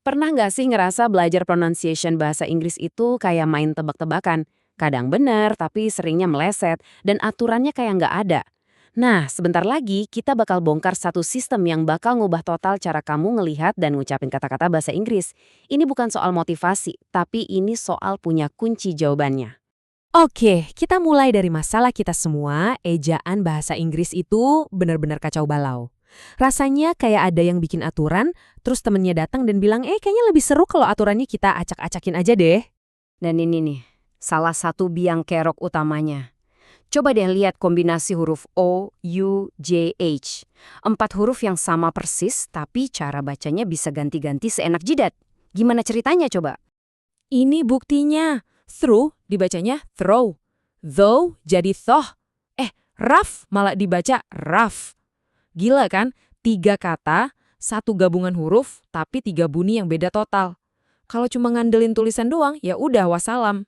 Pernah nggak sih ngerasa belajar pronunciation bahasa Inggris itu kayak main tebak-tebakan? Kadang benar, tapi seringnya meleset, dan aturannya kayak nggak ada. Nah, sebentar lagi kita bakal bongkar satu sistem yang bakal ngubah total cara kamu ngelihat dan ngucapin kata-kata bahasa Inggris. Ini bukan soal motivasi, tapi ini soal punya kunci jawabannya. Oke, kita mulai dari masalah kita semua, ejaan bahasa Inggris itu benar-benar kacau balau. Rasanya kayak ada yang bikin aturan, terus temennya datang dan bilang, kayaknya lebih seru kalau aturannya kita acak-acakin aja deh. Dan ini nih, salah satu biang kerok utamanya. Coba deh lihat kombinasi huruf O, U, J, H. 4 huruf yang sama persis, tapi cara bacanya bisa ganti-ganti seenak jidat. Gimana ceritanya coba? Ini buktinya. Through dibacanya throw. Though jadi thoh. Rough malah dibaca rough. Gila kan? 3 kata, satu gabungan huruf, tapi 3 bunyi yang beda total. Kalau cuma ngandelin tulisan doang, ya udah wassalam.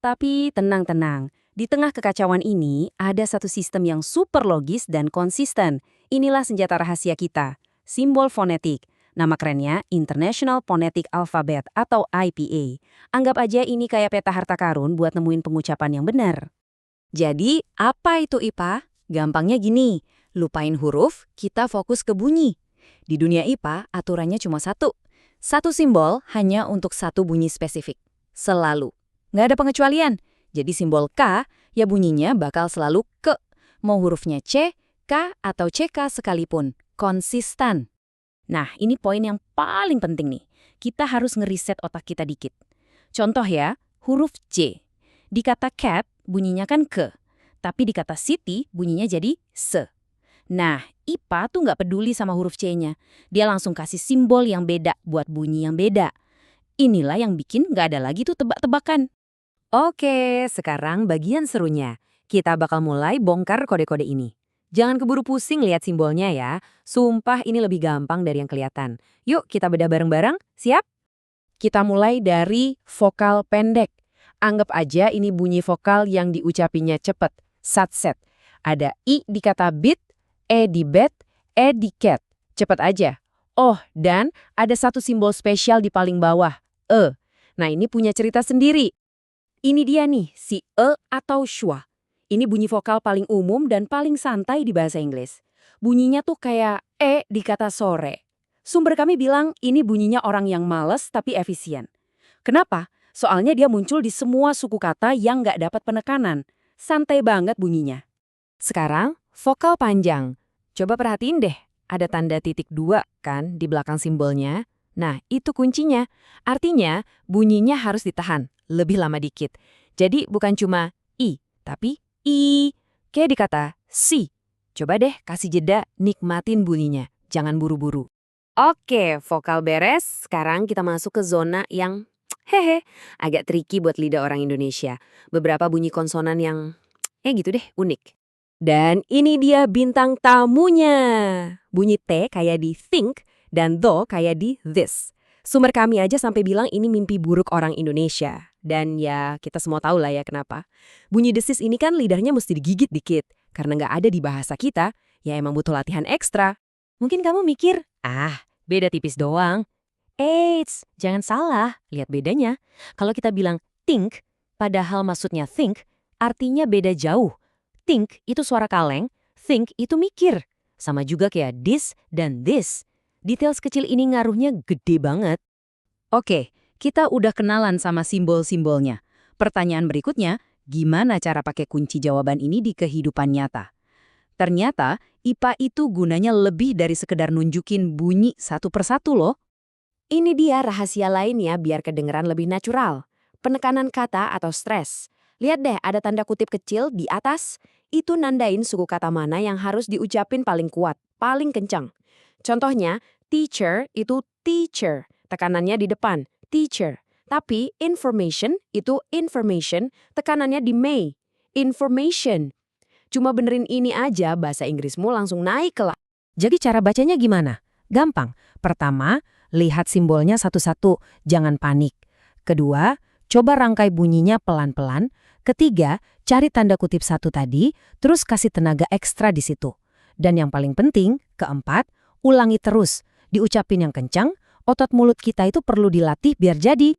Tapi tenang-tenang, di tengah kekacauan ini ada satu sistem yang super logis dan konsisten. Inilah senjata rahasia kita, simbol fonetik. Nama kerennya International Phonetic Alphabet atau IPA. Anggap aja ini kayak peta harta karun buat nemuin pengucapan yang benar. Jadi, apa itu IPA? Gampangnya gini, lupain huruf, kita fokus ke bunyi. Di dunia IPA, aturannya cuma satu. Satu simbol hanya untuk satu bunyi spesifik. Selalu. Nggak ada pengecualian. Jadi simbol K, ya bunyinya bakal selalu ke. Mau hurufnya C, K, atau CK sekalipun. Konsisten. Nah, ini poin yang paling penting nih. Kita harus ngeriset otak kita dikit. Contoh ya, huruf C. Di kata cat, bunyinya kan ke. Tapi di kata city, bunyinya jadi se. Nah, IPA tuh nggak peduli sama huruf C-nya. Dia langsung kasih simbol yang beda buat bunyi yang beda. Inilah yang bikin nggak ada lagi tuh tebak-tebakan. Oke, sekarang bagian serunya. Kita bakal mulai bongkar kode-kode ini. Jangan keburu pusing lihat simbolnya ya. Sumpah ini lebih gampang dari yang kelihatan. Yuk kita bedah bareng-bareng, siap? Kita mulai dari vokal pendek. Anggap aja ini bunyi vokal yang diucapinya cepet, satset. Ada I di kata bit, E di bet, E di cat. Cepet aja. Oh, dan ada satu simbol spesial di paling bawah, E. Nah ini punya cerita sendiri. Ini dia nih, si E atau schwa. Ini bunyi vokal paling umum dan paling santai di bahasa Inggris. Bunyinya tuh kayak E di kata sore. Sumber kami bilang ini bunyinya orang yang males tapi efisien. Kenapa? Soalnya dia muncul di semua suku kata yang nggak dapat penekanan. Santai banget bunyinya. Sekarang, vokal panjang. Coba perhatiin deh, ada tanda titik 2 kan di belakang simbolnya. Nah, itu kuncinya. Artinya, bunyinya harus ditahan, lebih lama dikit. Jadi bukan cuma I, tapi I. Kayak di kata si. Coba deh kasih jeda, nikmatin bunyinya. Jangan buru-buru. Oke, vokal beres. Sekarang kita masuk ke zona yang agak tricky buat lidah orang Indonesia. Beberapa bunyi konsonan yang gitu deh, unik. Dan ini dia bintang tamunya. Bunyi T kayak di think dan THO kayak di this. Sumber kami aja sampai bilang ini mimpi buruk orang Indonesia. Dan ya kita semua tahu lah ya kenapa. Bunyi desis ini kan lidahnya mesti digigit dikit. Karena nggak ada di bahasa kita, ya emang butuh latihan ekstra. Mungkin kamu mikir, beda tipis doang. Eits, jangan salah, lihat bedanya. Kalau kita bilang think, padahal maksudnya think, artinya beda jauh. Think itu suara kaleng, think itu mikir. Sama juga kayak this dan this. Detail kecil ini ngaruhnya gede banget. Oke, kita udah kenalan sama simbol-simbolnya. Pertanyaan berikutnya, gimana cara pakai kunci jawaban ini di kehidupan nyata? Ternyata, IPA itu gunanya lebih dari sekedar nunjukin bunyi satu persatu loh. Ini dia rahasia lainnya biar kedengeran lebih natural. Penekanan kata atau stres. Lihat deh ada tanda kutip kecil di atas. Itu nandain suku kata mana yang harus diucapin paling kuat, paling kencang. Contohnya, teacher itu teacher. Tekanannya di depan, teacher. Tapi information itu information, tekanannya di may. Information. Cuma benerin ini aja bahasa Inggrismu langsung naik kelas. Jadi cara bacanya gimana? Gampang. Pertama, lihat simbolnya satu-satu, jangan panik. Kedua, coba rangkai bunyinya pelan-pelan. Ketiga, cari tanda kutip satu tadi, terus kasih tenaga ekstra di situ. Dan yang paling penting, keempat, ulangi terus. Diucapin yang kencang, otot mulut kita itu perlu dilatih biar jadi.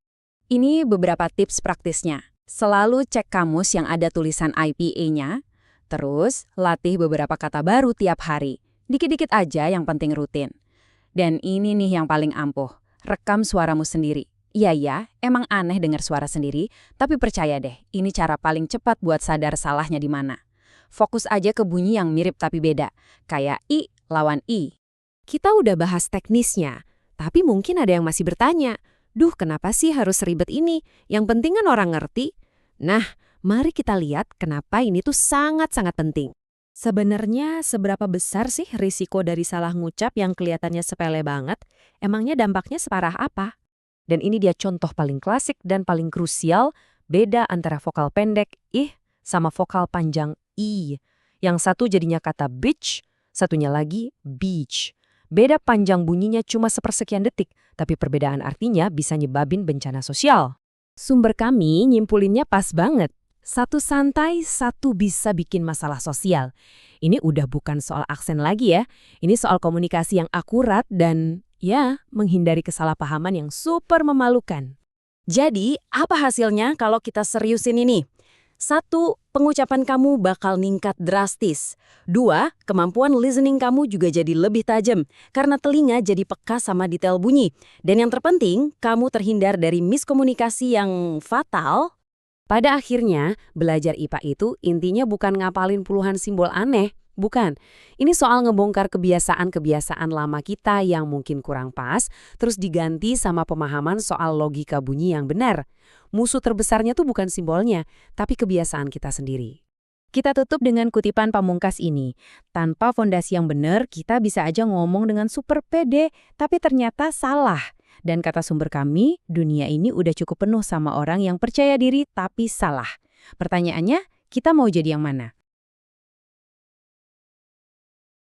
Ini beberapa tips praktisnya. Selalu cek kamus yang ada tulisan IPA-nya, terus latih beberapa kata baru tiap hari. Dikit-dikit aja yang penting rutin. Dan ini nih yang paling ampuh, rekam suaramu sendiri. Iya, emang aneh dengar suara sendiri, tapi percaya deh, ini cara paling cepat buat sadar salahnya di mana. Fokus aja ke bunyi yang mirip tapi beda, kayak I lawan I. Kita udah bahas teknisnya, tapi mungkin ada yang masih bertanya, duh kenapa sih harus ribet ini? Yang penting kan orang ngerti. Nah, mari kita lihat kenapa ini tuh sangat-sangat penting. Sebenarnya seberapa besar sih risiko dari salah ngucap yang kelihatannya sepele banget? Emangnya dampaknya separah apa? Dan ini dia contoh paling klasik dan paling krusial, beda antara vokal pendek ih sama vokal panjang i. Yang satu jadinya kata beach, satunya lagi beach. Beda panjang bunyinya cuma sepersekian detik, tapi perbedaan artinya bisa nyebabin bencana sosial. Sumber kami nyimpulinnya pas banget. Satu santai, satu bisa bikin masalah sosial. Ini udah bukan soal aksen lagi ya, ini soal komunikasi yang akurat dan ya, menghindari kesalahpahaman yang super memalukan. Jadi, apa hasilnya kalau kita seriusin ini? 1. Pengucapan kamu bakal ningkat drastis. 2. Kemampuan listening kamu juga jadi lebih tajam, karena telinga jadi peka sama detail bunyi. Dan yang terpenting, kamu terhindar dari miskomunikasi yang fatal. Pada akhirnya, belajar IPA itu intinya bukan ngapalin puluhan simbol aneh. Bukan. Ini soal ngebongkar kebiasaan-kebiasaan lama kita yang mungkin kurang pas, terus diganti sama pemahaman soal logika bunyi yang benar. Musuh terbesarnya tuh bukan simbolnya, tapi kebiasaan kita sendiri. Kita tutup dengan kutipan pamungkas ini. Tanpa fondasi yang benar, kita bisa aja ngomong dengan super pede, tapi ternyata salah. Dan kata sumber kami, dunia ini udah cukup penuh sama orang yang percaya diri tapi salah. Pertanyaannya, kita mau jadi yang mana?